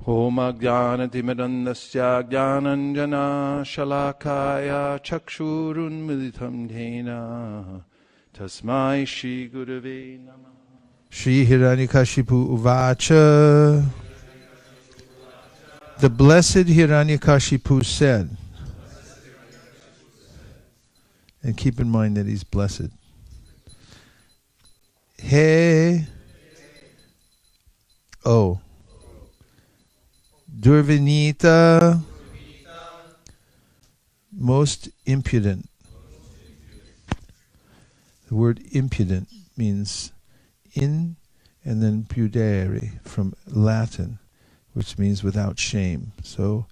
Om Ajnanatimirandasya Jnananjana Shalakaya Chakshurunmilitam Dhena Tasmai Shri Gurave Namah. Shri Hiranyakashipu Uvacha. The blessed Hiranyakashipu said, and keep in mind that he's blessed. Hey, oh, Durvinita, most impudent. The word impudent means in and then pudere from Latin, which means without shame. So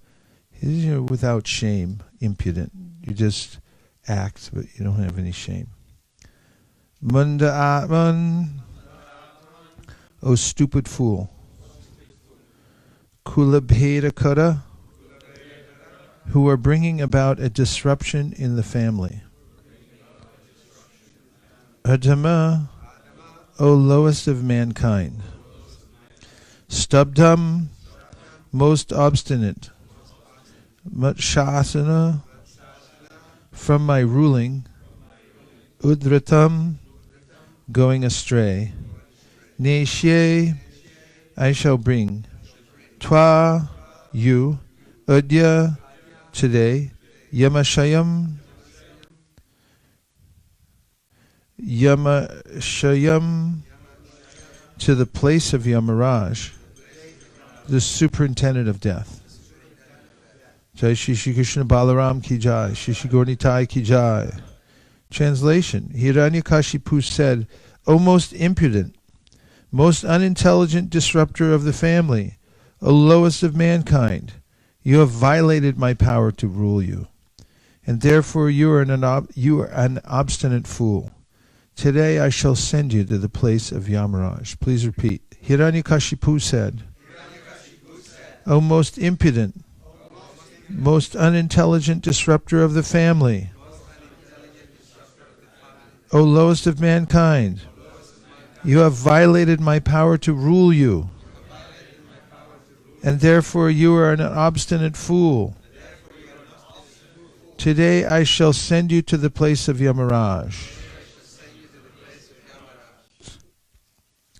you're without shame, impudent. You just act, but you don't have any shame. Munda Atman, O stupid fool. Kulabheda Kutta, who are bringing about a disruption in the family. Adama, O lowest of mankind. Stubdham, most obstinate. Matshasana, from my ruling. Udratam, going astray. Neshye, I shall bring. Twa, you. Udya, today. Yamashayam, to the place of Yamaraj, the superintendent of death. Jai Shri Shri Krishna Balaram ki jai, Shri Shri Gaurnitai ki jai. Translation: Hiranyakashipu said, O most impudent, most unintelligent disruptor of the family, O lowest of mankind, you have violated my power to rule you, and therefore you are an obstinate fool. Today I shall send you to the place of Yamaraj. Please repeat. Hiranyakashipu said, O most impudent, most unintelligent disruptor of the family, O lowest of mankind, you have violated my power to rule you, and therefore you are an obstinate fool. Today I shall send you to the place of Yamaraj.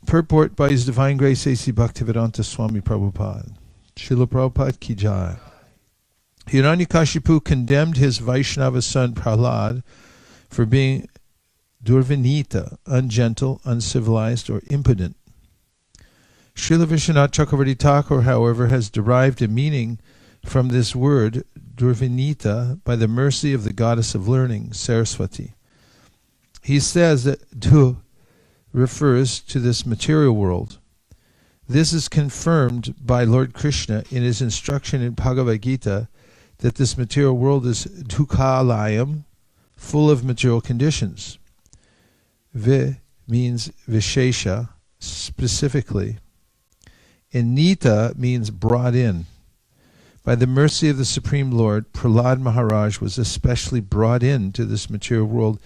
Purport by His Divine Grace A.C. Bhaktivedanta Swami Prabhupada. Srila Prabhupada ki jai. Hiranyakashipu condemned his Vaishnava son Prahlad for being Durvinita, ungentle, uncivilized, or impudent. Srila Vishwanath Chakravarti Thakur, however, has derived a meaning from this word, Durvinita, by the mercy of the goddess of learning, Saraswati. He says that Du refers to this material world. This is confirmed by Lord Krishna in his instruction in Bhagavad Gita that this material world is dukhalayam, full of material conditions. Vi means vishesha, specifically, and nita means brought in. By the mercy of the Supreme Lord, Prahlad Maharaj was especially brought into this material world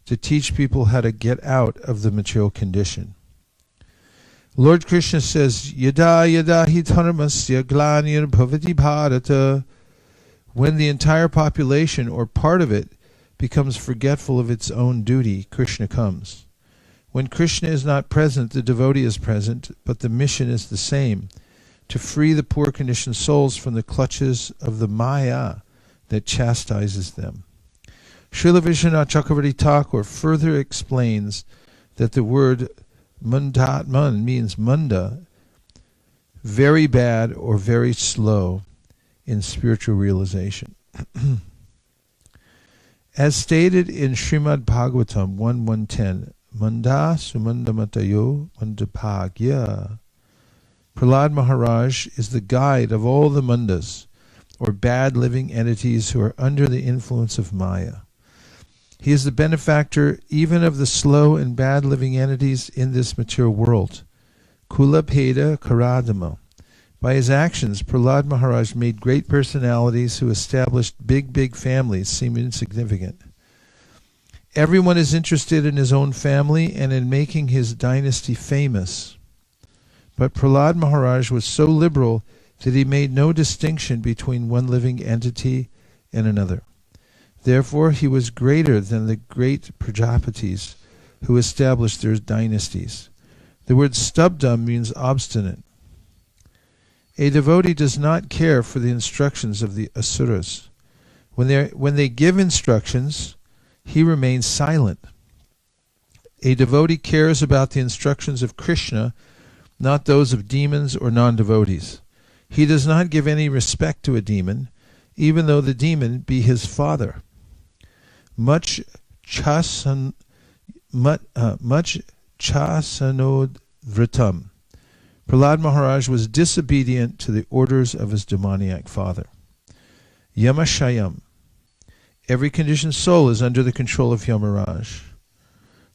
to teach people how to get out of the material condition. Lord Krishna says, Yada yada hi dharmasya glanir bhavati bharata. When the entire population or part of it becomes forgetful of its own duty, Krishna comes. When Krishna is not present, the devotee is present, but the mission is the same, to free the poor conditioned souls from the clutches of the Maya that chastises them. Srila Vishwanath Chakravarti Thakur further explains that the word mundatman means munda, very bad or very slow in spiritual realization. As stated in Srimad Bhagavatam 1.1.10, Manda sumandamatayo mandapagya. Prahlad Maharaj is the guide of all the mundas, or bad living entities who are under the influence of Maya. He is the benefactor even of the slow and bad living entities in this material world. Kulabheda Karadama. By his actions, Prahlad Maharaj made great personalities who established big families seem insignificant. Everyone is interested in his own family and in making his dynasty famous. But Prahlad Maharaj was so liberal that he made no distinction between one living entity and another. Therefore, he was greater than the great Prajapatis who established their dynasties. The word stabdha means obstinate. A devotee does not care for the instructions of the asuras. When they give instructions, he remains silent. A devotee cares about the instructions of Krishna, not those of demons or non-devotees. He does not give any respect to a demon, even though the demon be his father. Much chasanod vratam. Prahlad Maharaj was disobedient to the orders of his demoniac father. Yamashayam. Every conditioned soul is under the control of Yamaraj.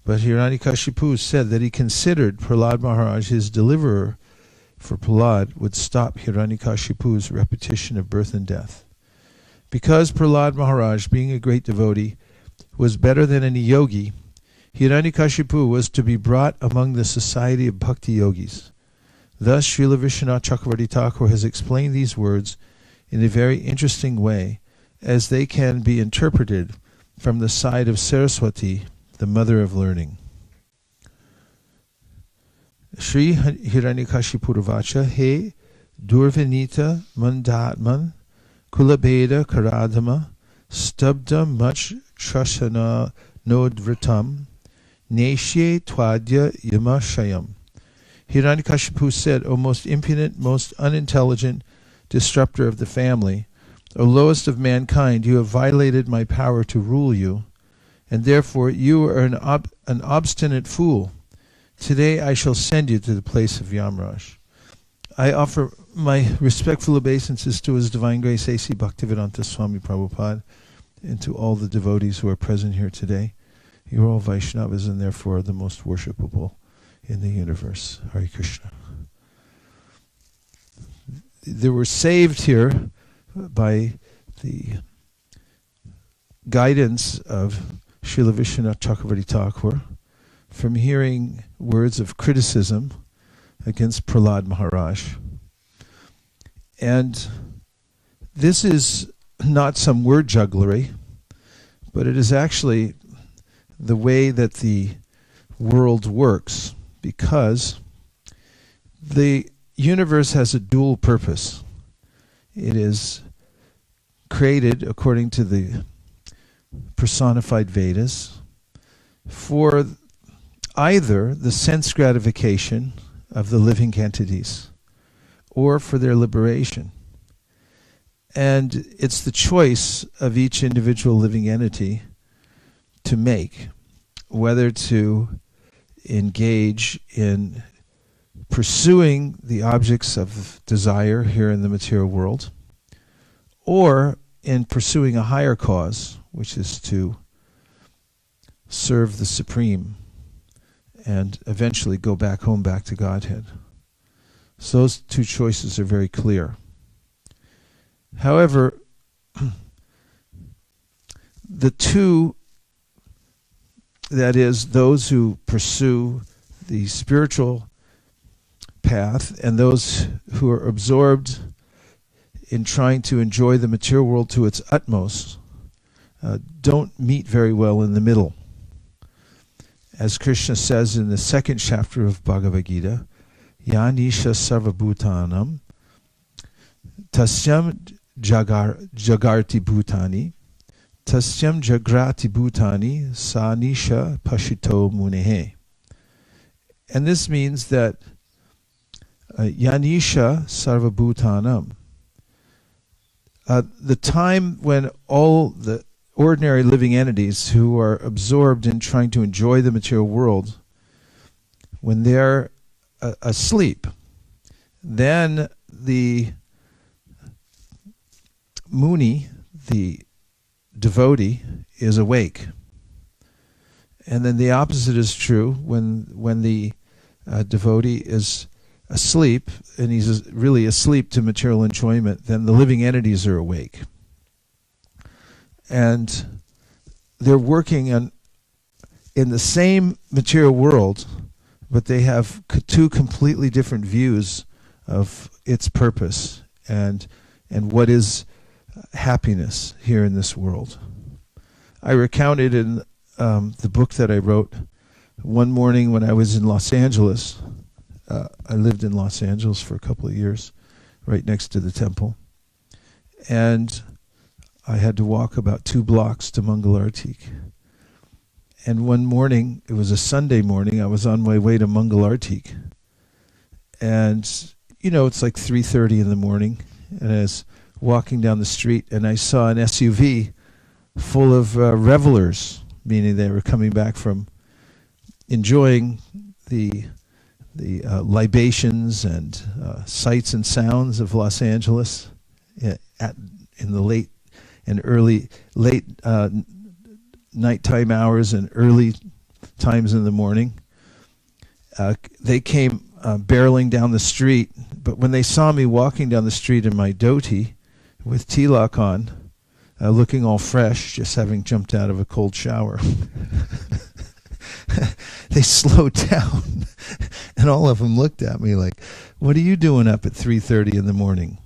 But Hiranyakashipu said that he considered Prahlad Maharaj his deliverer, for Prahlad would stop Hiranyakashipu's repetition of birth and death. Because Prahlad Maharaj, being a great devotee, was better than any yogi, Hiranyakashipu was to be brought among the society of bhakti yogis. Thus, Srila Vishwanath Chakravarti Thakur has explained these words in a very interesting way, as they can be interpreted from the side of Saraswati, the mother of learning. Shri Hiranyakashipuravacha he durvinita mandatman kulabeda karadhama stabda much shasana nodvritam neshye twadya yamashayam. Hiranyakashipu said, O most impudent, most unintelligent disruptor of the family, O lowest of mankind, you have violated my power to rule you, and therefore you are an obstinate fool. Today I shall send you to the place of Yamraj. I offer my respectful obeisances to His Divine Grace A.C. Bhaktivedanta Swami Prabhupada and to all the devotees who are present here today. You are all Vaishnavas and therefore the most worshipable in the universe. Hare Krishna. They were saved here by the guidance of Srila Vishwanath Chakravarti Thakur from hearing words of criticism against Prahlad Maharaj. And this is not some word jugglery, but it is actually the way that the world works, because the universe has a dual purpose. It is created according to the personified Vedas for either the sense gratification of the living entities or for their liberation. And it's the choice of each individual living entity to make whether to engage in pursuing the objects of desire here in the material world, or in pursuing a higher cause, which is to serve the Supreme and eventually go back home, back to Godhead. So those two choices are very clear. However, the two, that is, those who pursue the spiritual path and those who are absorbed in trying to enjoy the material world to its utmost, don't meet very well in the middle. As Krishna says in the second chapter of Bhagavad Gita, Yanisha Sarvabhutanam Tasyam Jagarti Bhutani Tasyam Jagrati Bhutani Sanisha Pashito Munehe. And this means that Yanisha Sarvabhutanam, the time when all the ordinary living entities who are absorbed in trying to enjoy the material world, when they're asleep, then the Muni, the devotee, is awake. And then the opposite is true when the devotee is asleep, and he's really asleep to material enjoyment, then the living entities are awake. And they're working in the same material world, but they have two completely different views of its purpose and what is happiness here in this world. I recounted in the book that I wrote one morning when I was in Los Angeles. I lived in Los Angeles for a couple of years, right next to the temple. And I had to walk about 2 blocks to Mangalartik. And one morning, it was a Sunday morning, I was on my way to Mangalartik. And, it's like 3:30 in the morning. And I was walking down the street, and I saw an SUV full of revelers, meaning they were coming back from enjoying the libations and sights and sounds of Los Angeles in the late nighttime hours and early times in the morning. They came barreling down the street, but when they saw me walking down the street in my dhoti with tilak on, looking all fresh, just having jumped out of a cold shower, they slowed down, and all of them looked at me like, "What are you doing up at 3:30 in the morning?"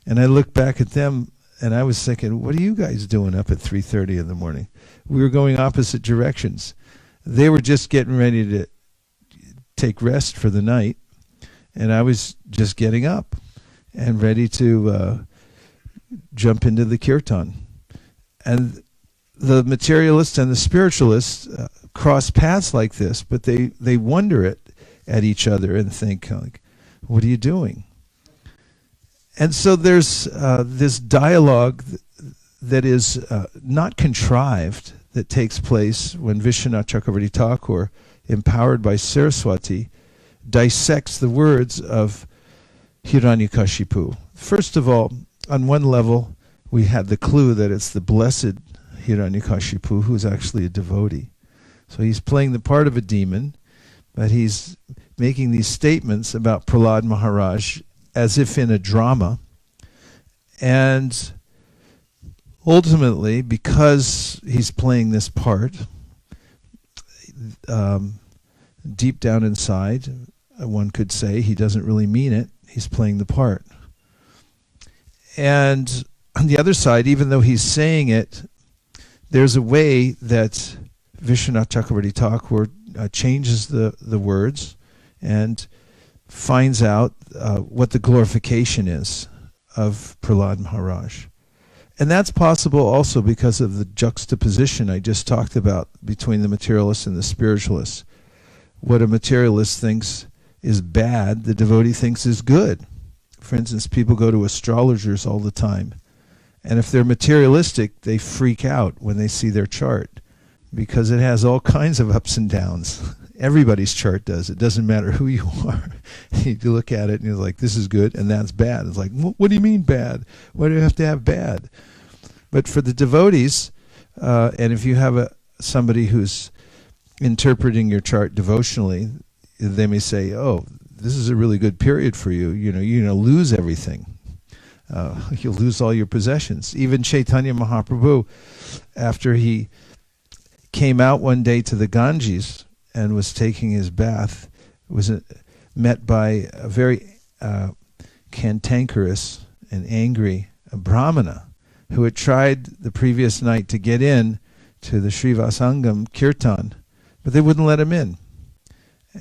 And I looked back at them, and I was thinking, "What are you guys doing up at 3:30 in the morning?" We were going opposite directions. They were just getting ready to take rest for the night, and I was just getting up and ready to jump into the kirtan. And the materialists and the spiritualists cross paths like this, but they wonder at each other and think, like, "What are you doing?" And so there's this dialogue that is not contrived, that takes place when Vishwanath Chakravarti Thakur, empowered by Saraswati, dissects the words of Hiranyakashipu. First of all, on one level, we had the clue that it's the blessed Hiranyakashipu who's actually a devotee. So he's playing the part of a demon, but he's making these statements about Prahlad Maharaj as if in a drama. And ultimately, because he's playing this part, deep down inside, one could say he doesn't really mean it. He's playing the part. And on the other side, even though he's saying it, there's a way that Vishwanath Chakravarti Thakur changes the words and finds out what the glorification is of Prahlad Maharaj. And that's possible also because of the juxtaposition I just talked about between the materialist and the spiritualist. What a materialist thinks is bad, the devotee thinks is good. For instance, people go to astrologers all the time, and if they're materialistic, they freak out when they see their chart because it has all kinds of ups and downs. Everybody's chart does. It doesn't matter who you are. You look at it and you're like, this is good and that's bad. It's like, what do you mean bad? Why do you have to have bad? But for the devotees, and if you have somebody who's interpreting your chart devotionally, they may say, oh, this is a really good period for you. You're going to lose everything. You'll lose all your possessions. Even Chaitanya Mahaprabhu, after he came out one day to the Ganges and was taking his bath, was met by a very cantankerous and angry Brahmana who had tried the previous night to get in to the Srivasangam Kirtan, but they wouldn't let him in.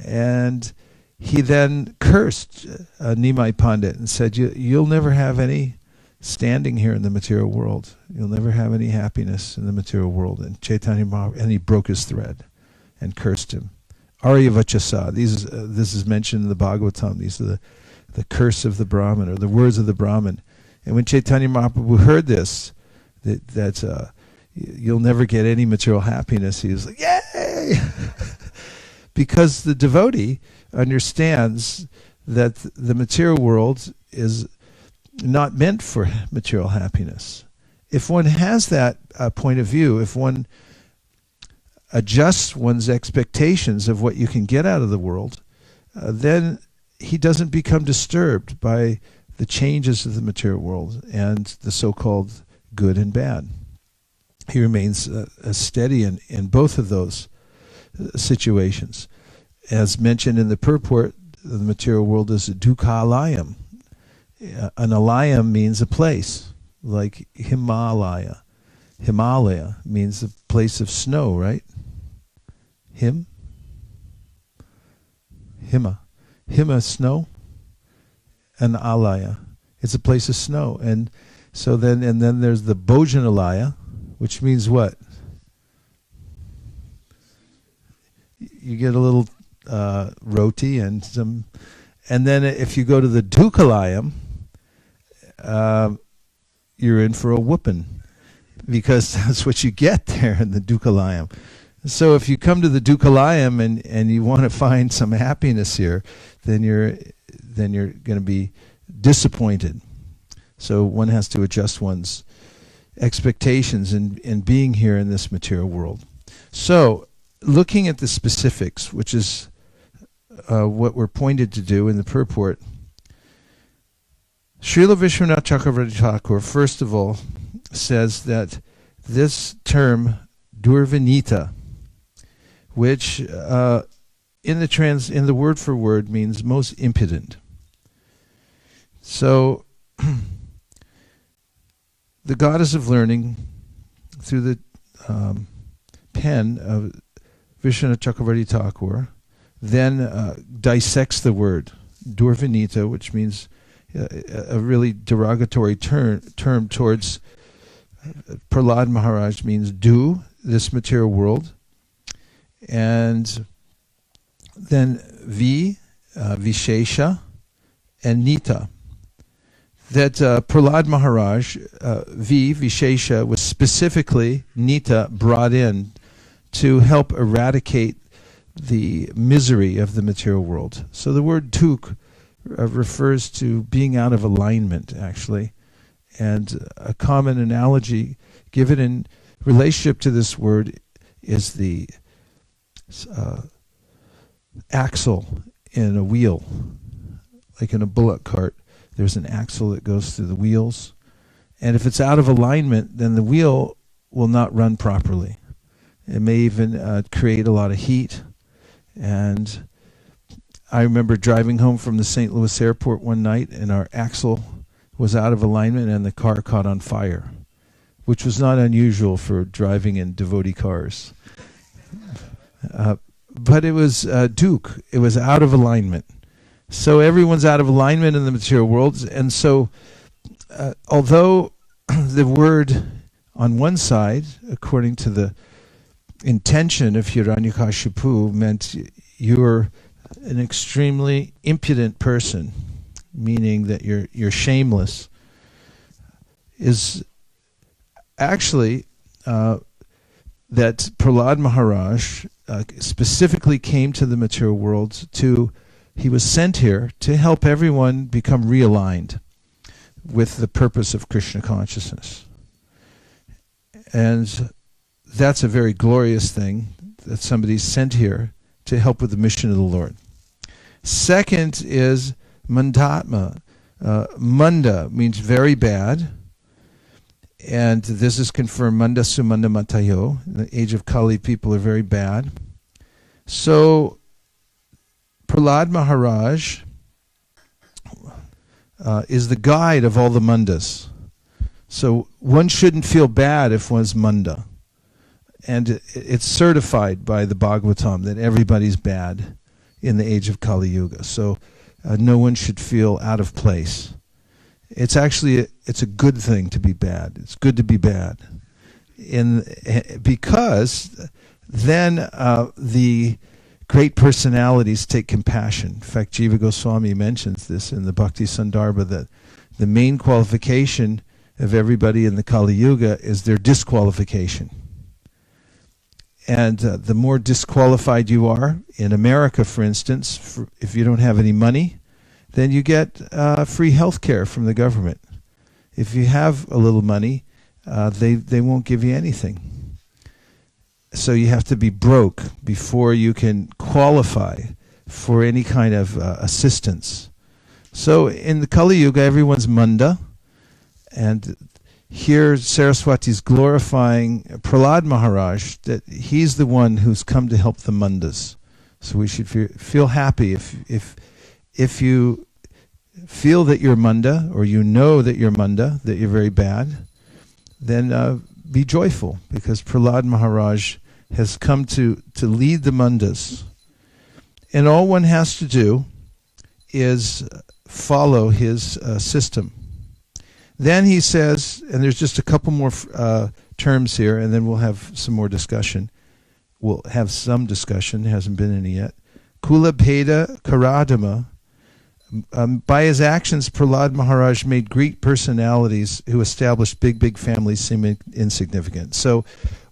And he then cursed Nimai Pandit and said, you'll never have any standing here in the material world. You'll never have any happiness in the material world. And Chaitanya Mahaprabhu, and he broke his thread and cursed him. Aryavachasa, this is mentioned in the Bhagavatam. These are the curse of the Brahman, or the words of the Brahman. And when Chaitanya Mahaprabhu heard this, that you'll never get any material happiness, he was like, yay! Because the devotee understands that the material world is not meant for material happiness. If one has that point of view, if one adjusts one's expectations of what you can get out of the world, then he doesn't become disturbed by the changes of the material world and the so-called good and bad. He remains steady in both of those situations. As mentioned in the purport, the material world is a dukkha alayam. An alaya means a place, like Himalaya. Himalaya means a place of snow, right? Hima, snow, and alaya. It's a place of snow. And so then there's the Bhojanalaya, which means what? You get a little roti and some, and then if you go to the Dukalayam, you're in for a whooping, because that's what you get there in the Dukalayam. So if you come to the Dukalayam and you want to find some happiness here, then you're going to be disappointed. So one has to adjust one's expectations in being here in this material world. So looking at the specifics, which is what we're pointed to do in the purport, Srila Vishwanath Chakravarti Thakur, first of all, says that this term Durvanita, which in the word for word means most impudent. So the goddess of learning, through the pen of Vishwanath Chakravarti Thakur, then dissects the word Durvanita, which means a really derogatory term towards Prahlad Maharaj, means do, this material world. And then Vishesha, and Nita. That Prahlad Maharaj, Vishesha, was specifically, Nita, brought in to help eradicate the misery of the material world. So the word tuk refers to being out of alignment, actually. And a common analogy given in relationship to this word is the axle in a wheel. Like in a bullock cart, there's an axle that goes through the wheels. And if it's out of alignment, then the wheel will not run properly. It may even create a lot of heat. And I remember driving home from the St. Louis airport one night, and our axle was out of alignment and the car caught on fire, which was not unusual for driving in devotee cars. But it was Duke. It was out of alignment. So everyone's out of alignment in the material world. And so although the word on one side, according to the intention of Hiranyakashipu, meant you're an extremely impudent person, meaning that you're shameless, is actually that Prahlad Maharaj specifically came to the material world he was sent here to help everyone become realigned with the purpose of Krishna consciousness. And that's a very glorious thing, that somebody's sent here to help with the mission of the Lord. Second is Mandatma. Manda means very bad. And this is confirmed, Manda Sumanda Matayo. In the age of Kali, people are very bad. So Prahlad Maharaj is the guide of all the Mandas. So one shouldn't feel bad if one's Manda. And it's certified by the Bhagavatam that everybody's bad in the age of Kali Yuga. So no one should feel out of place. It's actually it's a good thing to be bad. It's good to be bad, because then the great personalities take compassion. In fact, Jiva Goswami mentions this in the Bhakti Sandarbha, that the main qualification of everybody in the Kali Yuga is their disqualification. And the more disqualified you are, in America, for instance, if you don't have any money, then you get free health care from the government. If you have a little money, they won't give you anything. So you have to be broke before you can qualify for any kind of assistance. So in the Kali Yuga, everyone's Manda, and here Saraswati's glorifying Prahlad Maharaj, that he's the one who's come to help the Mandas. So we should feel happy if you feel that you're manda, or you know that you're manda, that you're very bad, then be joyful, because Prahlad Maharaj has come to lead the mandas. And all one has to do is follow his system. Then he says, and there's just a couple more terms here, and then we'll have some more discussion. We'll have some discussion, there hasn't been any yet. Kula Bheda Karadama. By his actions, Prahlad Maharaj made Greek personalities who established big families seem insignificant. So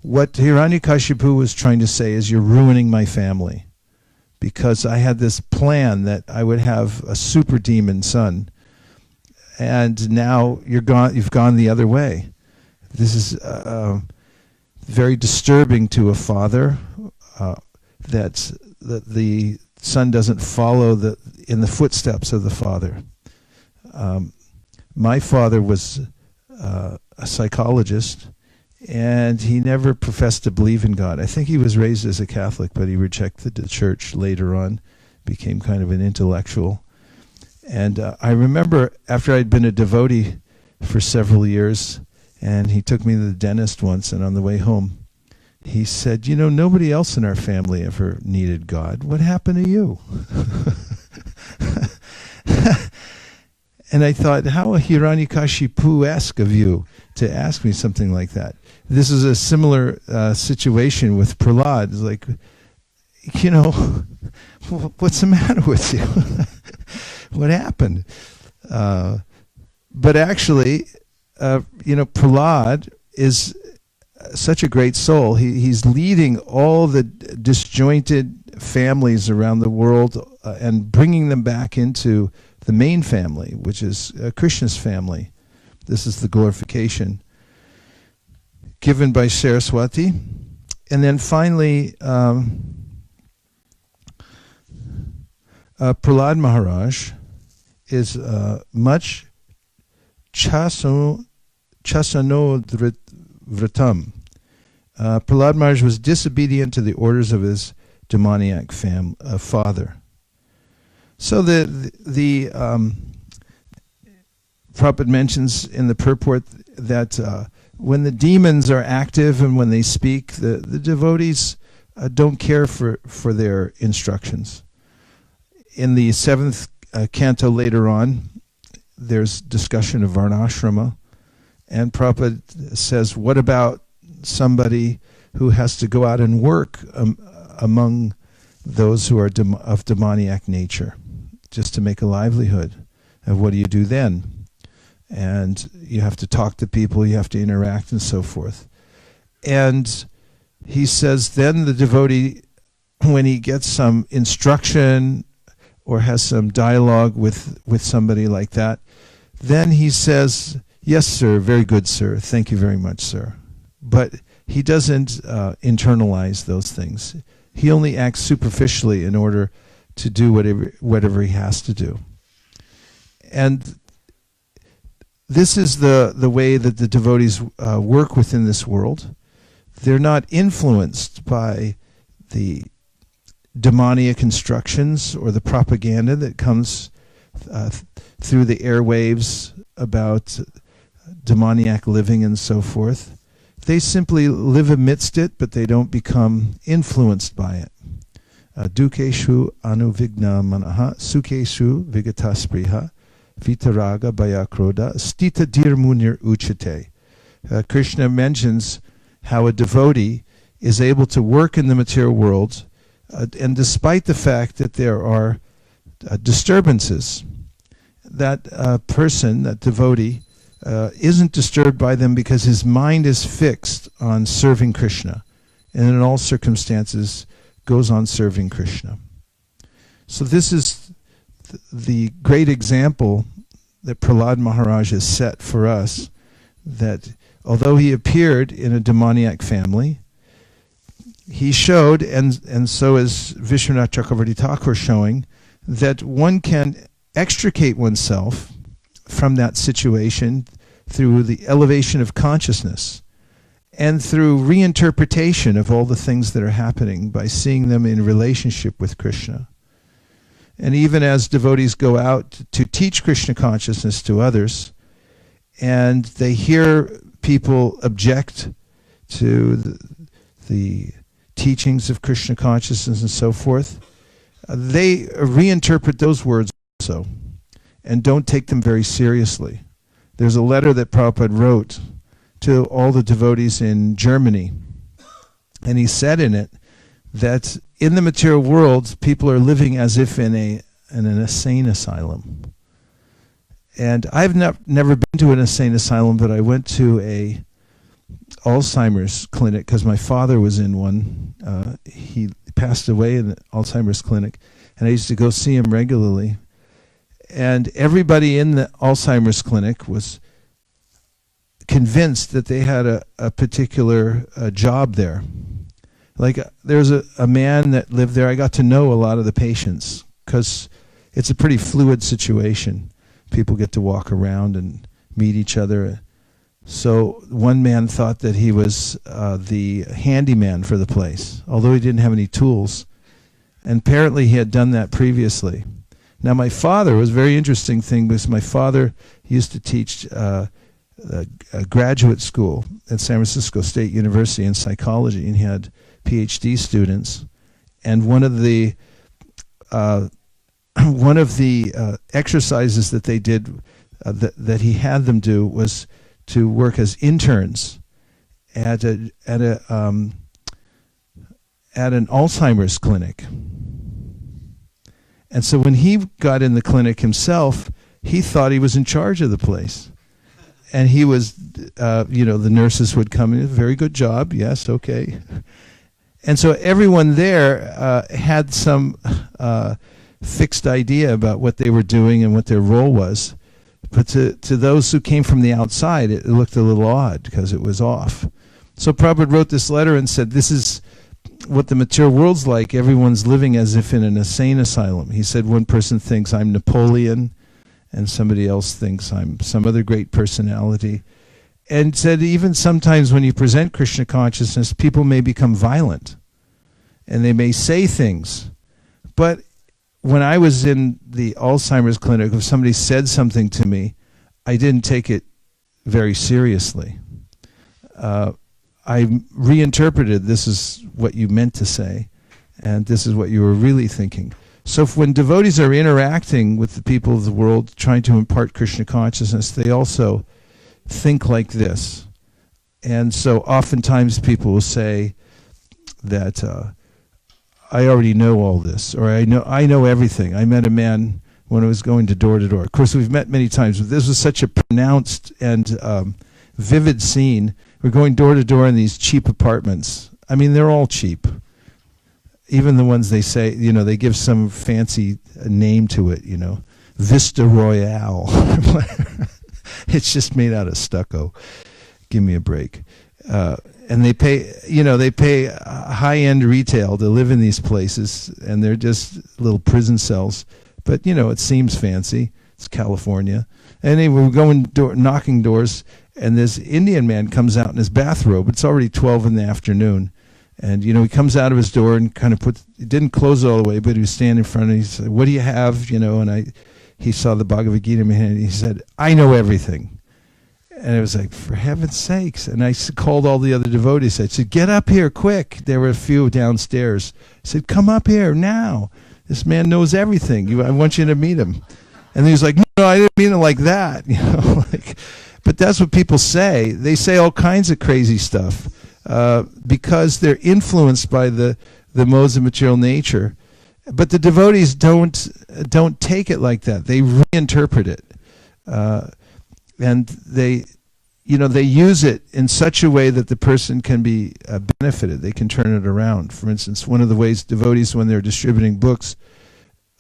what Hiranyakashipu was trying to say is, you're ruining my family, because I had this plan that I would have a super demon son, and now you've gone the other way. This is very disturbing to a father, that the son doesn't follow in the footsteps of the father. My father was a psychologist, and he never professed to believe in God. I think he was raised as a Catholic, but he rejected the church later on, became kind of an intellectual. And I remember after I'd been a devotee for several years, and he took me to the dentist once, and on the way home, he said, nobody else in our family ever needed God. What happened to you? And I thought, how Hiranyakashipu-esque of you to ask me something like that. This is a similar situation with Prahlad. It's like, what's the matter with you? What happened? But actually, Prahlad is such a great soul. He's leading all the disjointed families around the world and bringing them back into the main family, which is Krishna's family. This is the glorification given by Saraswati. And then finally, Prahlad Maharaj is much chasano vratam. Prahlad Maharaj was disobedient to the orders of his demoniac father. So the Prabhupada mentions in the purport that when the demons are active and when they speak, the devotees don't care for their instructions. In the 7th canto later on, there's discussion of varnashrama, and Prabhupada says, what about somebody who has to go out and work among those who are of demoniac nature, just to make a livelihood? And what do you do then? And you have to talk to people, you have to interact, and so forth. And he says then the devotee, when he gets some instruction or has some dialogue with somebody like that, then he says, yes, sir, very good, sir, thank you very much, sir. But he doesn't internalize those things. He only acts superficially in order to do whatever he has to do. And this is the way that the devotees work within this world. They're not influenced by the demoniac instructions or the propaganda that comes through the airwaves about demoniac living and so forth. They simply live amidst it, but they don't become influenced by it. Dukeshu anuvigna manaha sukeshu vigataspriha vitaraga bayakroda stita dirmunir uchate. Krishna mentions how a devotee is able to work in the material world, and despite the fact that there are disturbances, that person, that devotee, isn't disturbed by them because his mind is fixed on serving Krishna, and in all circumstances goes on serving Krishna. So this is the great example that Prahlad Maharaj has set for us, that although he appeared in a demoniac family, he showed, and so is Vishwanath Chakravarti Thakur showing, that one can extricate oneself from that situation through the elevation of consciousness and through reinterpretation of all the things that are happening by seeing them in relationship with Krishna. And even as devotees go out to teach Krishna consciousness to others, and they hear people object to the teachings of Krishna consciousness and so forth, they reinterpret those words also and don't take them very seriously. There's a letter that Prabhupada wrote to all the devotees in Germany, and he said in it that in the material world, people are living as if in an insane asylum. And I've never been to an insane asylum, but I went to a Alzheimer's clinic because my father was in one. He passed away in the Alzheimer's clinic, and I used to go see him regularly. And everybody in the Alzheimer's clinic was convinced that they had a particular job there. Like there's a man that lived there. I got to know a lot of the patients because it's a pretty fluid situation. People get to walk around and meet each other. So one man thought that he was the handyman for the place, although he didn't have any tools. And apparently he had done that previously. Now my father was a very interesting thing because my father used to teach a graduate school at San Francisco State University in psychology, and he had PhD students. And one of the exercises that they did that he had them do was to work as interns at an Alzheimer's clinic. And so when he got in the clinic himself, he thought he was in charge of the place. And he was, the nurses would come in, very good job, yes, okay. And so everyone there had some fixed idea about what they were doing and what their role was. But to those who came from the outside, it looked a little odd because it was off. So Prabhupada wrote this letter and said, this is what the material world's like. Everyone's living as if in an insane asylum. He said one person thinks I'm Napoleon, and somebody else thinks I'm some other great personality. And said even sometimes when you present Krishna consciousness, people may become violent, and they may say things. But when I was in the Alzheimer's clinic, if somebody said something to me, I didn't take it very seriously. I reinterpreted, this is what you meant to say, and this is what you were really thinking. So when devotees are interacting with the people of the world, trying to impart Krishna consciousness, they also think like this. And so oftentimes people will say that I already know all this, or I know everything. I met a man when I was going to door. Of course, we've met many times, but this was such a pronounced and vivid scene. We're going door to door in these cheap apartments. I mean, they're all cheap. Even the ones they say, they give some fancy name to it, Vista Royale. It's just made out of stucco. Give me a break. And they pay high-end retail to live in these places, and they're just little prison cells. But, it seems fancy. It's California. Anyway, we're going knocking doors, and this Indian man comes out in his bathrobe. It's already 12 in the afternoon. And, he comes out of his door and kind of he didn't close it all the way, but he was standing in front, and he said, what do you have? And he saw the Bhagavad Gita in my hand, and he said, I know everything. And it was like, for heaven's sakes. And I called all the other devotees. I said, get up here quick. There were a few downstairs. I said, come up here now. This man knows everything. I want you to meet him. And he was like, no, I didn't mean it like that. But that's what people say. They say all kinds of crazy stuff because they're influenced by the modes of material nature. But the devotees don't take it like that. They reinterpret it. And they use it in such a way that the person can be benefited. They can turn it around. For instance, one of the ways devotees, when they're distributing books,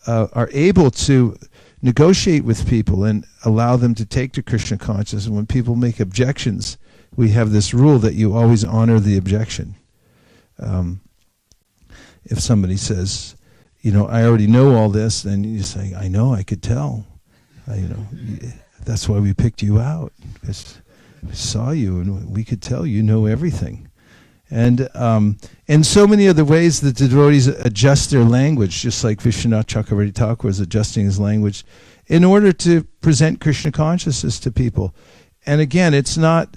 are able to negotiate with people and allow them to take to Krishna consciousness. And when people make objections, we have this rule that you always honor the objection. If somebody says, I already know all this, then you say, I know, I could tell. That's why we picked you out, because we saw you and we could tell you know everything. And so many of the ways that the devotees adjust their language, just like Vishwanath Chakravarti Thakur is adjusting his language, in order to present Krishna consciousness to people. And again, it's not,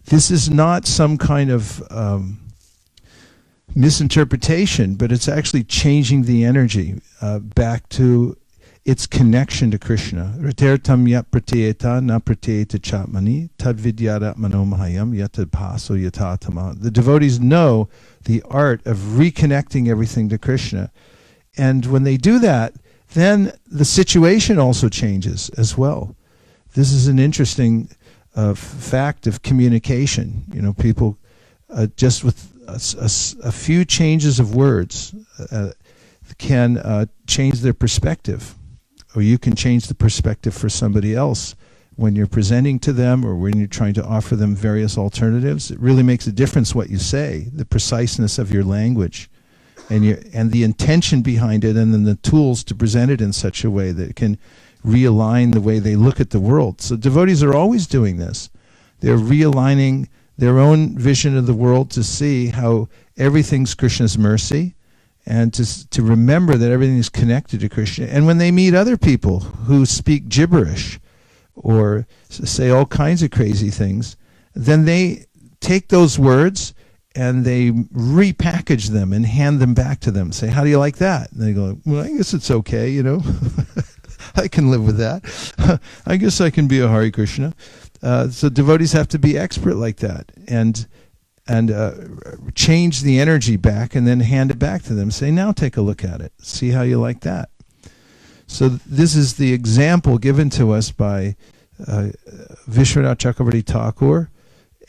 this is not some kind of misinterpretation, but it's actually changing the energy back to its connection to Krishna. Ratertam yat pratyeta na pratyeta chatmani tad vidyada manomahayam yatad paso yatatama. The devotees know the art of reconnecting everything to Krishna. And when they do that, then the situation also changes as well. This is an interesting fact of communication. You know, people just with a few changes of words can change their perspective. Or you can change the perspective for somebody else when you're presenting to them or when you're trying to offer them various alternatives. It really makes a difference what you say, the preciseness of your language, and the intention behind it, and then the tools to present it in such a way that it can realign the way they look at the world. So devotees are always doing this. They're realigning their own vision of the world to see how everything's Krishna's mercy, and to remember that everything is connected to Krishna. And when they meet other people who speak gibberish or say all kinds of crazy things, then they take those words and they repackage them and hand them back to them. Say, how do you like that? And they go, well, I guess it's okay, you know. I can live with that. I guess I can be a Hare Krishna. So devotees have to be expert like that. And change the energy back and then hand it back to them. Say, now take a look at it. See how you like that. So this is the example given to us by Vishwanath Chakravarti Thakur,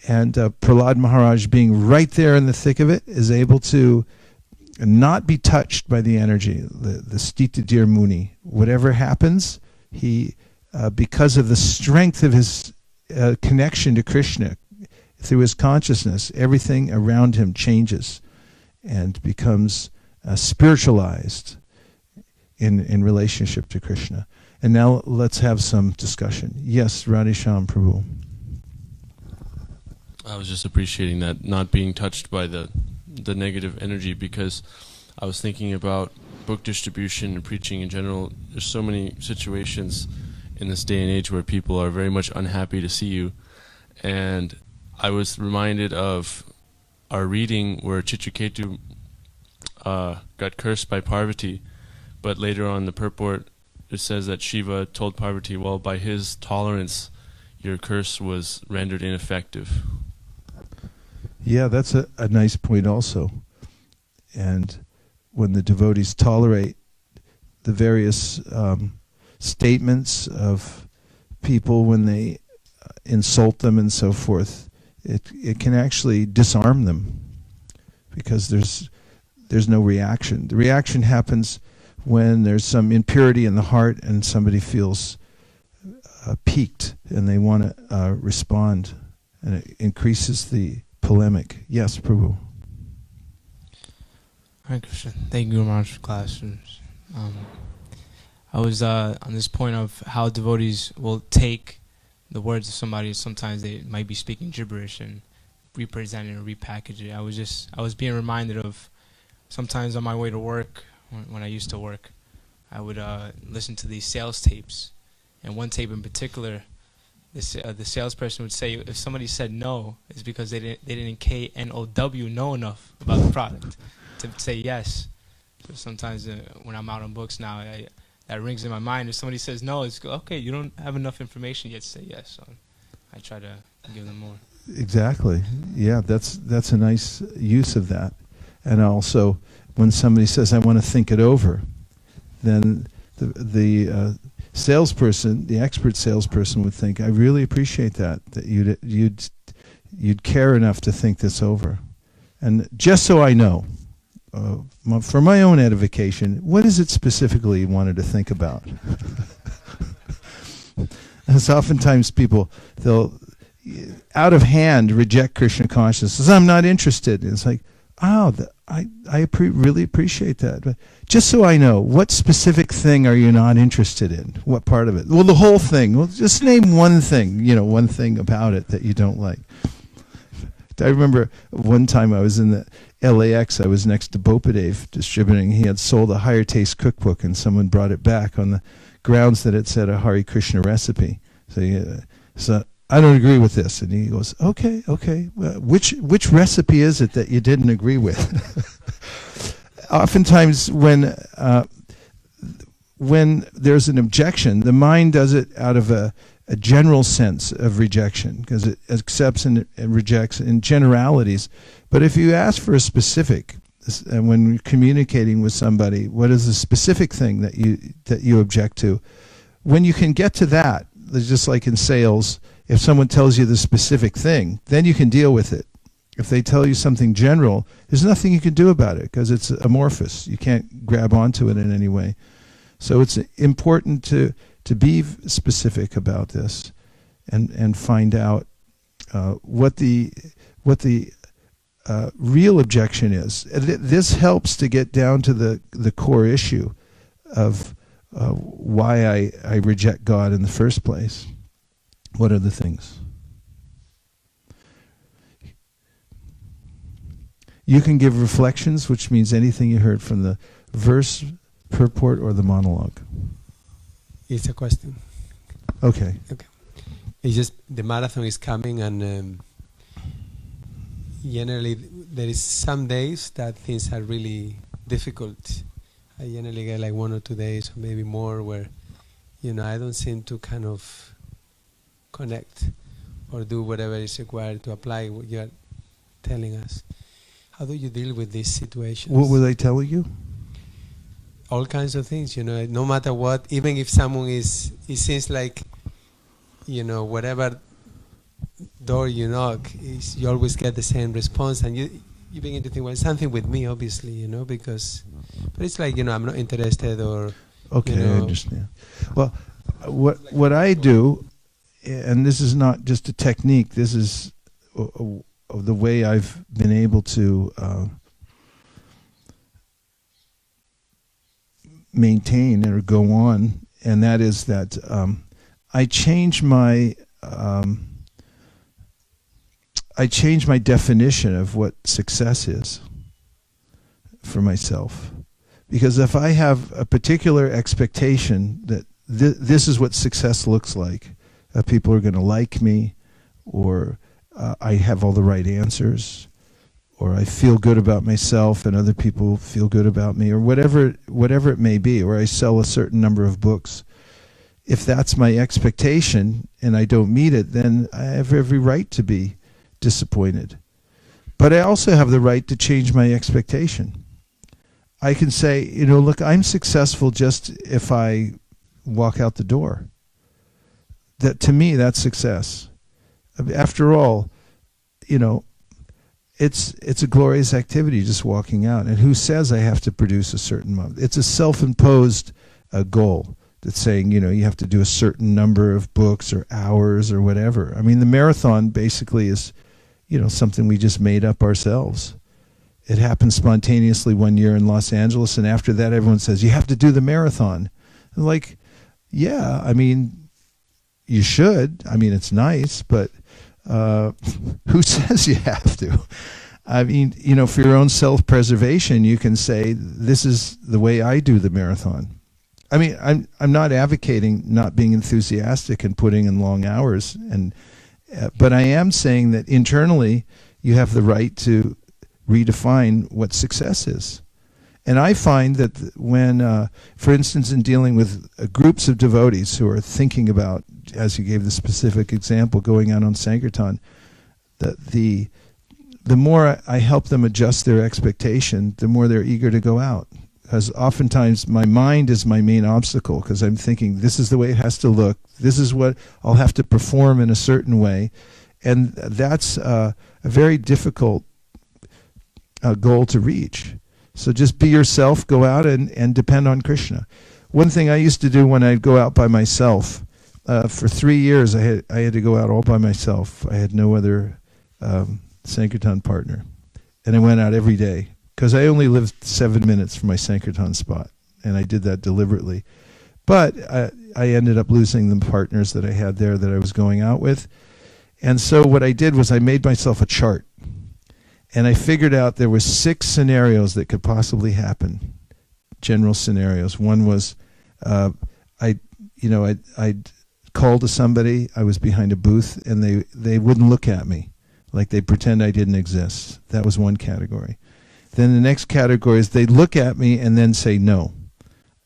and Prahlad Maharaj, being right there in the thick of it, is able to not be touched by the energy, the Stita Dir Muni. Whatever happens, he, because of the strength of his connection to Krishna, through his consciousness, everything around him changes and becomes spiritualized in relationship to Krishna. And now let's have some discussion. Yes, Radhesham Prabhu. I was just appreciating that, not being touched by the negative energy, because I was thinking about book distribution and preaching in general. There's so many situations in this day and age where people are very much unhappy to see you. And I was reminded of our reading where Chitraketu got cursed by Parvati, but later on the purport it says that Shiva told Parvati, well, by his tolerance your curse was rendered ineffective. Yeah, that's a nice point also. And when the devotees tolerate the various statements of people when they insult them and so forth, it can actually disarm them, because there's no reaction. The reaction happens when there's some impurity in the heart and somebody feels piqued and they want to respond, and it increases the polemic. Yes, Prabhu. Hare Krishna. Thank you very much for class. I was on this point of how devotees will take the words of somebody. Sometimes they might be speaking gibberish and represent it or repackage it. I was being reminded of sometimes on my way to work, when I used to work, I would listen to these sales tapes. And one tape in particular, the salesperson would say if somebody said no, it's because they didn't K-N-O-W know enough about the product to say yes. So sometimes when I'm out on books now, that rings in my mind. If somebody says no, it's okay, you don't have enough information yet to say yes. So I try to give them more. Exactly. Yeah, that's a nice use of that. And also, when somebody says, I want to think it over, then the salesperson, the expert salesperson, would think, I really appreciate that you'd care enough to think this over. And just so I know, for my own edification, what is it specifically you wanted to think about? As oftentimes people, they'll out of hand reject Krishna consciousness. I'm not interested. And it's like, oh, I really appreciate that. But just so I know, what specific thing are you not interested in? What part of it? Well, the whole thing. Well, just name one thing, one thing about it that you don't like. I remember one time I was in the LAX, I was next to Bopadev distributing. He had sold a Higher Taste cookbook, and someone brought it back on the grounds that it said a Hare Krishna recipe. So I don't agree with this. And he goes, okay. Well, which recipe is it that you didn't agree with? Oftentimes when there's an objection, the mind does it out of a general sense of rejection, because it accepts and rejects in generalities. But if you ask for a specific, when communicating with somebody, what is the specific thing that you object to? When you can get to that, just like in sales, if someone tells you the specific thing, then you can deal with it. If they tell you something general, there's nothing you can do about it because it's amorphous. You can't grab onto it in any way. So it's important to be specific about this and find out what the real objection is. This helps to get down to the core issue of why I reject God in the first place. What are the things? You can give reflections, which means anything you heard from the verse, purport, or the monologue. It's a question. Okay. It's just the marathon is coming, and generally there is some days that things are really difficult. I generally get like 1 or 2 days, or maybe more, where I don't seem to kind of connect or do whatever is required to apply what you're telling us. How do you deal with these situations? What were they telling you? All kinds of things, no matter what, even if someone it seems like, whatever door you knock, you always get the same response, and you begin to think, well, it's something with me, obviously, but it's like, I'm not interested, or... Okay, I understand. Well, what I do, and this is not just a technique, this is the way I've been able to maintain or go on, and that is that I change my definition of what success is for myself. Because if I have a particular expectation that this is what success looks like, people are going to like me, or I have all the right answers, or I feel good about myself and other people feel good about me, or whatever it may be, or I sell a certain number of books. If that's my expectation and I don't meet it, then I have every right to be disappointed. But I also have the right to change my expectation. I can say, look, I'm successful just if I walk out the door. That, to me, that's success. After all, it's a glorious activity just walking out. And who says I have to produce a certain amount? It's a self-imposed goal that's saying, you have to do a certain number of books or hours or whatever. I mean, the marathon basically is, something we just made up ourselves. It happened spontaneously one year in Los Angeles, and after that everyone says, you have to do the marathon. And like, yeah, I mean, you should. I mean, it's nice, but who says you have to? I mean, for your own self-preservation, you can say, this is the way I do the marathon. I mean, I'm not advocating not being enthusiastic and putting in long hours, but I am saying that internally you have the right to redefine what success is. And I find that when, for instance, in dealing with groups of devotees who are thinking about, as you gave the specific example, going out on Sankirtan, that the more I help them adjust their expectation, the more they're eager to go out. Because oftentimes my mind is my main obstacle, because I'm thinking this is the way it has to look, this is what I'll have to perform in a certain way. And that's a very difficult goal to reach. So just be yourself, go out and depend on Krishna. One thing I used to do when I'd go out by myself, for 3 years I had to go out all by myself. I had no other Sankirtan partner. And I went out every day, because I only lived 7 minutes from my Sankirtan spot, and I did that deliberately. But I ended up losing the partners that I had there that I was going out with. And so what I did was I made myself a chart. And I figured out there were 6 scenarios that could possibly happen, general scenarios. One was I'd call to somebody, I was behind a booth, and they wouldn't look at me, like they'd pretend I didn't exist. That was one category. Then the next category is they'd look at me and then say no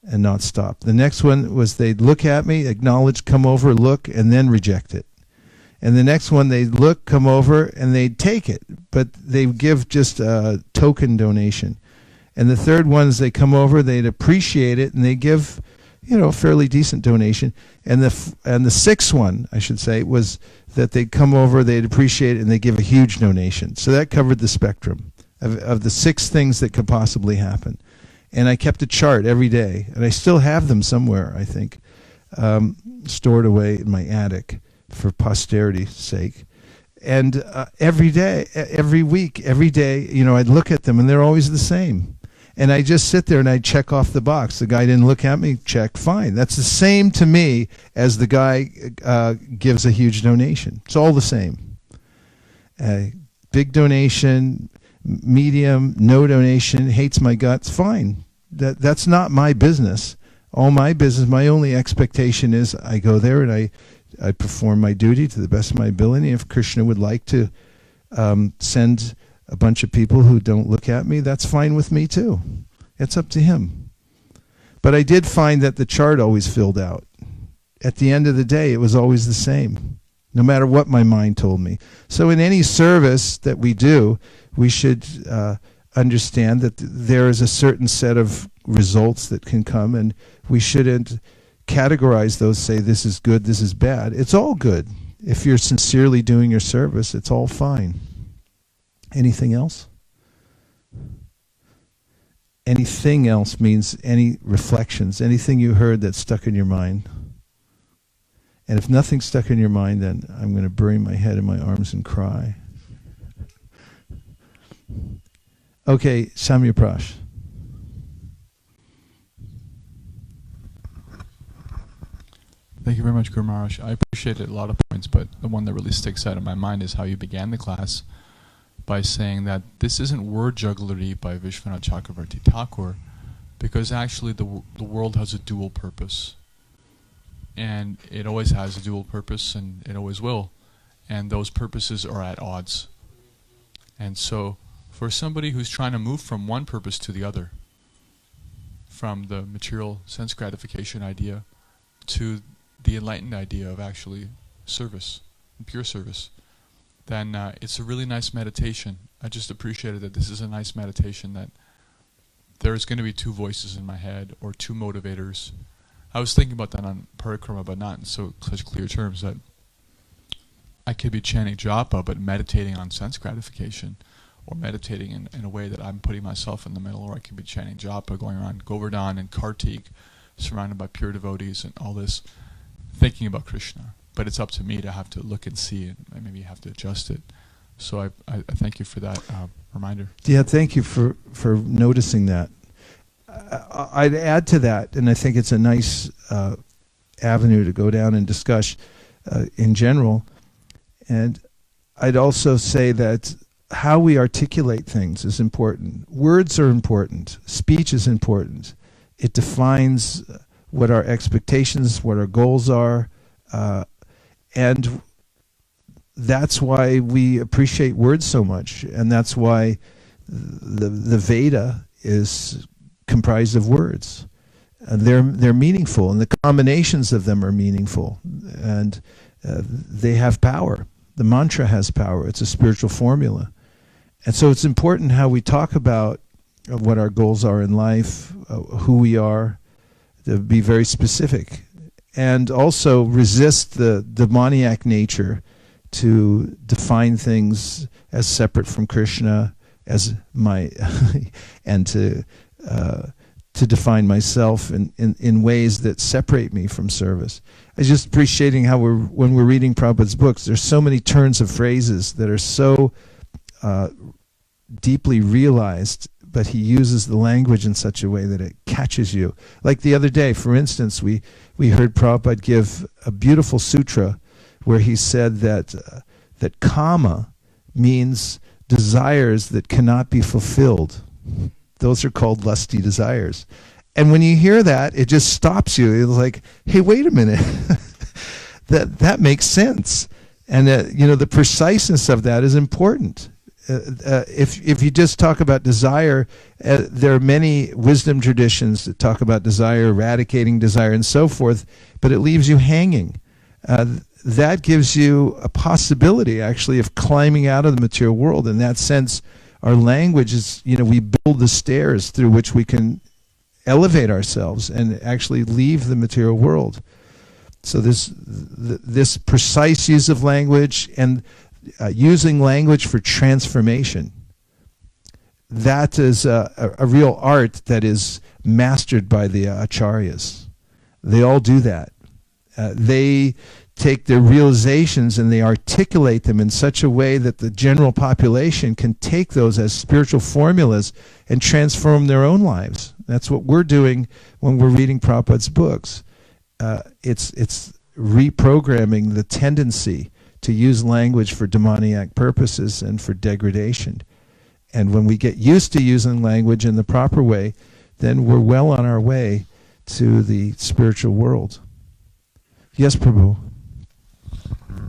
and not stop. The next one was they'd look at me, acknowledge, come over, look, and then reject it. And the next one, they'd look, come over, and they'd take it, but they'd give just a token donation. And the third one is they come over, they'd appreciate it, and they give, a fairly decent donation. And the sixth one, I should say, was that they'd come over, they'd appreciate it, and they'd give a huge donation. So that covered the spectrum of the 6 things that could possibly happen. And I kept a chart every day, and I still have them somewhere, I think, stored away in my attic for posterity's sake. And every day, every week, every day, I'd look at them, and they're always the same. And I just sit there and I check off the box. The guy didn't look at me, check, fine. That's the same to me as the guy gives a huge donation. It's all the same. Big donation, medium, no donation, hates my guts, fine. That's not my business. All my business, my only expectation is I go there and I perform my duty to the best of my ability. If Krishna would like to send a bunch of people who don't look at me, that's fine with me too. It's up to him. But I did find that the chart always filled out. At the end of the day, it was always the same, no matter what my mind told me. So in any service that we do, we should understand that there is a certain set of results that can come, and we shouldn't categorize those, say this is good, this is bad. It's all good. If you're sincerely doing your service, it's all fine. Anything else? Anything else means any reflections, anything you heard that stuck in your mind. And if nothing's stuck in your mind, then I'm going to bury my head in my arms and cry. Okay, Samya Prash. Thank you very much, Guru Maharaj. I appreciated a lot of points, but the one that really sticks out in my mind is how you began the class by saying that this isn't word jugglery by Vishwanath Chakravarti Thakur, because actually the world has a dual purpose. And it always has a dual purpose, and it always will. And those purposes are at odds. And so, for somebody who's trying to move from one purpose to the other, from the material sense gratification idea to the enlightened idea of actually service, pure service, then it's a really nice meditation. I just appreciated that this is a nice meditation, that there's going to be 2 voices in my head, or 2 motivators. I was thinking about that on parikrama, but not in such clear terms, that I could be chanting japa, but meditating on sense gratification, or meditating in a way that I'm putting myself in the middle, or I could be chanting japa, going around Govardhana and Kartik, surrounded by pure devotees and all this, thinking about Krishna. But it's up to me to have to look and see, and maybe have to adjust it. So I thank you for that reminder. Yeah, thank you for noticing that. I'd add to that, and I think it's a nice avenue to go down and discuss in general. And I'd also say that how we articulate things is important. Words are important. Speech is important. It defines what our expectations, what our goals are, and that's why we appreciate words so much, and that's why the Veda is comprised of words. And they're meaningful, and the combinations of them are meaningful, and they have power. The mantra has power. It's a spiritual formula. And so it's important how we talk about what our goals are in life, who we are, to be very specific, and also resist the demoniac nature to define things as separate from Krishna, as my, and to define myself in ways that separate me from service. I was just appreciating how when we're reading Prabhupada's books, there's so many turns of phrases that are so deeply realized, but he uses the language in such a way that it catches you. Like the other day, for instance, we heard Prabhupada give a beautiful sutra where he said that kama means desires that cannot be fulfilled. Those are called lusty desires. And when you hear that, it just stops you. It's like, hey, wait a minute. that makes sense. And the preciseness of that is important. If you just talk about desire, there are many wisdom traditions that talk about desire, eradicating desire, and so forth, but it leaves you hanging. That gives you a possibility, actually, of climbing out of the material world. In that sense, our language is, we build the stairs through which we can elevate ourselves and actually leave the material world. So this precise use of language and using language for transformation, that is a real art that is mastered by the acharyas. They all do that. They take their realizations and they articulate them in such a way that the general population can take those as spiritual formulas and transform their own lives. That's what we're doing when we're reading Prabhupada's books. It's reprogramming the tendency to use language for demoniac purposes and for degradation. And when we get used to using language in the proper way, then we're well on our way to the spiritual world. Yes, Prabhu.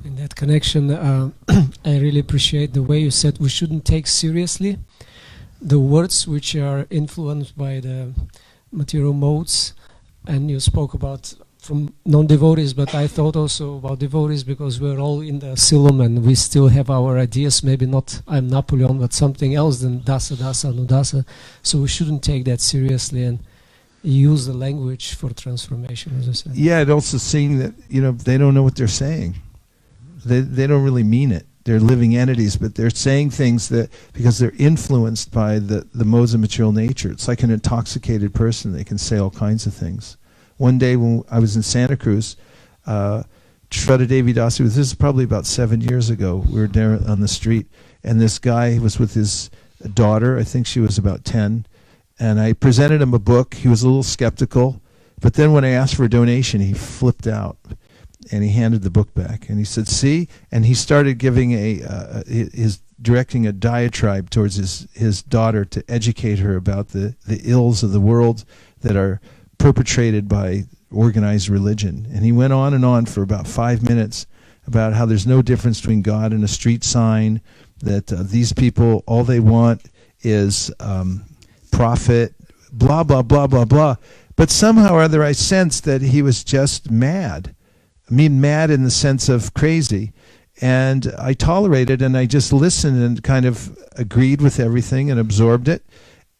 In that connection, I really appreciate the way you said we shouldn't take seriously the words which are influenced by the material modes, and you spoke about from non-devotees, but I thought also about devotees because we're all in the asylum and we still have our ideas, maybe not I'm Napoleon, but something else than Dasa, Anudasa. So we shouldn't take that seriously and use the language for transformation, as I said. Yeah, and also seeing that, they don't know what they're saying. They don't really mean it. They're living entities, but they're saying things that because they're influenced by the modes of material nature. It's like an intoxicated person. They can say all kinds of things. One day when I was in Santa Cruz, Shraddha Devi Dasi, this is probably about 7 years ago, we were there on the street, and this guy was with his daughter, I think she was about 10, and I presented him a book. He was a little skeptical, but then when I asked for a donation, he flipped out, and he handed the book back, and he said, see? And he started giving directing a diatribe towards his daughter to educate her about the ills of the world that are perpetrated by organized religion. And he went on and on for about 5 minutes about how there's no difference between God and a street sign, that these people, all they want is profit, blah, blah, blah, blah, blah. But somehow or other I sensed that he was just mad. I mean, mad in the sense of crazy. And I tolerated and I just listened and kind of agreed with everything and absorbed it.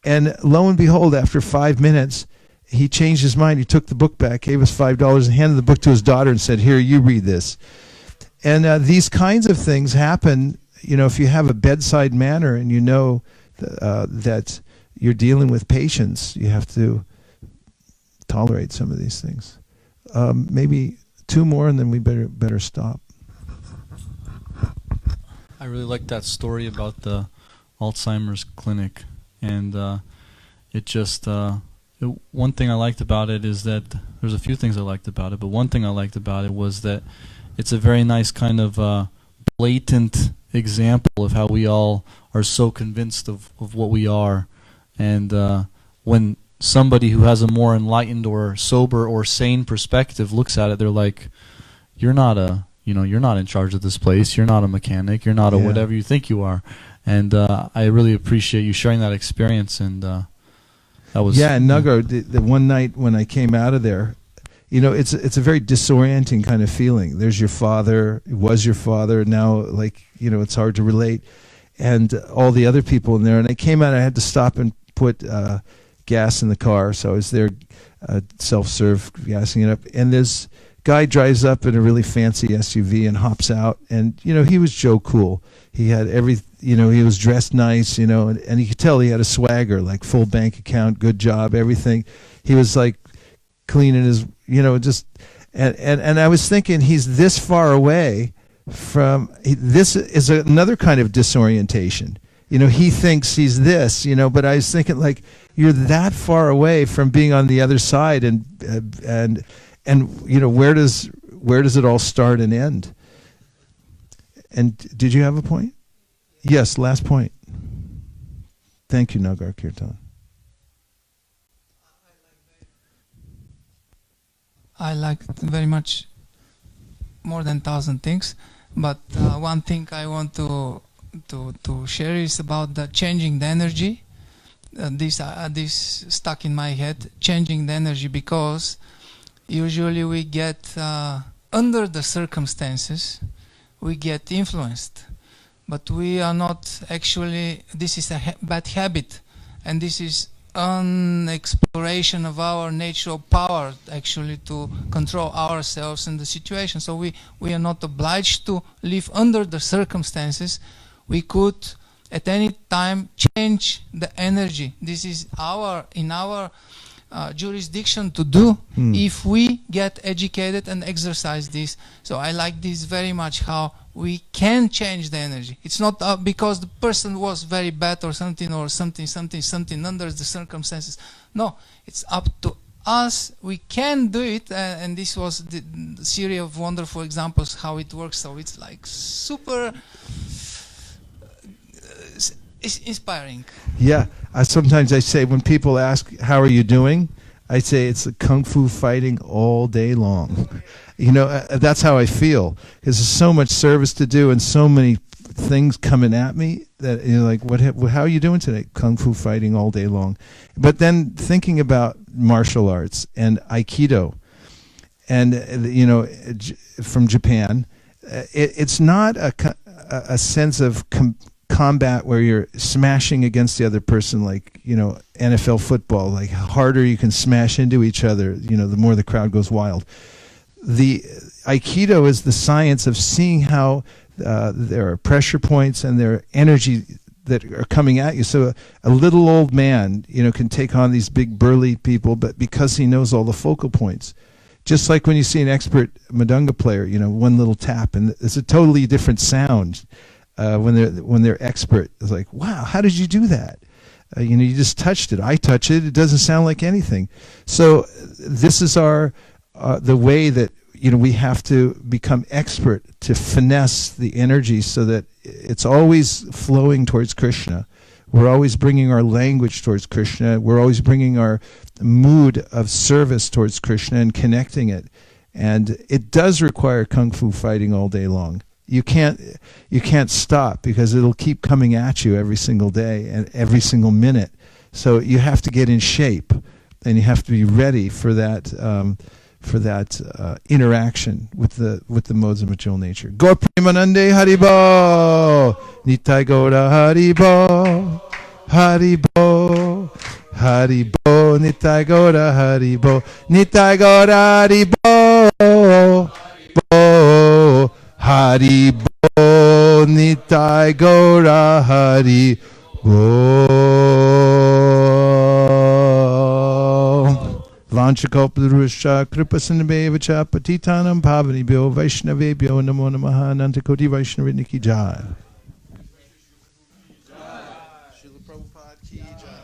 And lo and behold, after 5 minutes, he changed his mind. He took the book back, gave us $5, and handed the book to his daughter and said, here, you read this. And these kinds of things happen, if you have a bedside manner and that you're dealing with patients, you have to tolerate some of these things. Maybe 2 more and then we better stop. I really like that story about the Alzheimer's clinic, and it just... one thing I liked about it is that there's a few things I liked about it, but one thing I liked about it was that it's a very nice kind of blatant example of how we all are so convinced of what we are, and when somebody who has a more enlightened or sober or sane perspective looks at it, they're like, you're not in charge of this place, you're not a mechanic, you're not a whatever you think you are. And I really appreciate you sharing that experience, and that was... Yeah, and Nagar, the one night when I came out of there, it's a very disorienting kind of feeling. There's your father, it was your father, now, it's hard to relate, and all the other people in there. And I came out, I had to stop and put gas in the car, so I was there self-serve, gassing it up, and this guy drives up in a really fancy SUV and hops out, and he was Joe Cool. He had he was dressed nice, and you could tell he had a swagger, like full bank account, good job, everything. He was like cleaning his, and I was thinking, he's this far away from, this is another kind of disorientation. He thinks he's this, but I was thinking, like, you're that far away from being on the other side, and where does it all start and end? And did you have a point? Yes, last point. Thank you, Nagar Kirtan. I like very much more than 1,000 things, but one thing I want to share is about the changing the energy. This stuck in my head, changing the energy, because usually we get under the circumstances, we get influenced, but we are not actually. This is a bad habit, and this is an exploration of our natural power actually to control ourselves and the situation. So we are not obliged to live under the circumstances. We could at any time change the energy. This is in our jurisdiction to do if we get educated and exercise this. So I like this very much, how we can change the energy. It's not because the person was very bad or something under the circumstances. No, it's up to us. We can do it, and this was the series of wonderful examples how it works. So it's like super it's inspiring. Yeah, sometimes I say, when people ask, how are you doing? I say it's a kung fu fighting all day long. That's how I feel, because there's so much service to do and so many things coming at me that you're like, how are you doing today? Kung fu fighting all day long. But then thinking about martial arts and Aikido, and from Japan, it's not a sense of combat where you're smashing against the other person like NFL football, like harder you can smash into each other, the more the crowd goes wild. The Aikido is the science of seeing how there are pressure points and there are energy that are coming at you. So a little old man can take on these big burly people, but because he knows all the focal points. Just like when you see an expert madunga player, one little tap and it's a totally different sound. When they're expert, it's like, wow, how did you do that? You just touched it. I touch it. It doesn't sound like anything. So this is the way that we have to become expert to finesse the energy so that it's always flowing towards Krishna. We're always bringing our language towards Krishna. We're always bringing our mood of service towards Krishna and connecting it. And it does require kung fu fighting all day long. You can't stop, because it'll keep coming at you every single day and every single minute. So you have to get in shape, and you have to be ready for that interaction with the modes of material nature. Gaur Premanande Haribo, Nitai Gaura Haribo, Haribo, Haribo, Nitai Gaura Haribo, Nitai Gaura Haribo, Bo. Haribo, Nitai Gaura Haribo. Vanchakalpadurusha Kripasanabhevacha Patitanam Pavanibhyo Vaishnavebhyo Namo Namaha Nantakoti Vaishnaviniki Jai. Srila Prabhupada ki Jai.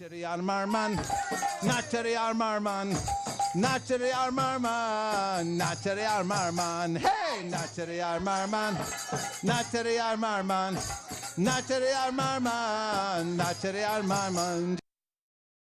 Natari Armarman, Natari Armarman, Natari Armarman, Natari Armarman, hey, Natari Armarman, Natari Armarman, Natari Armarman, Natari Armarman.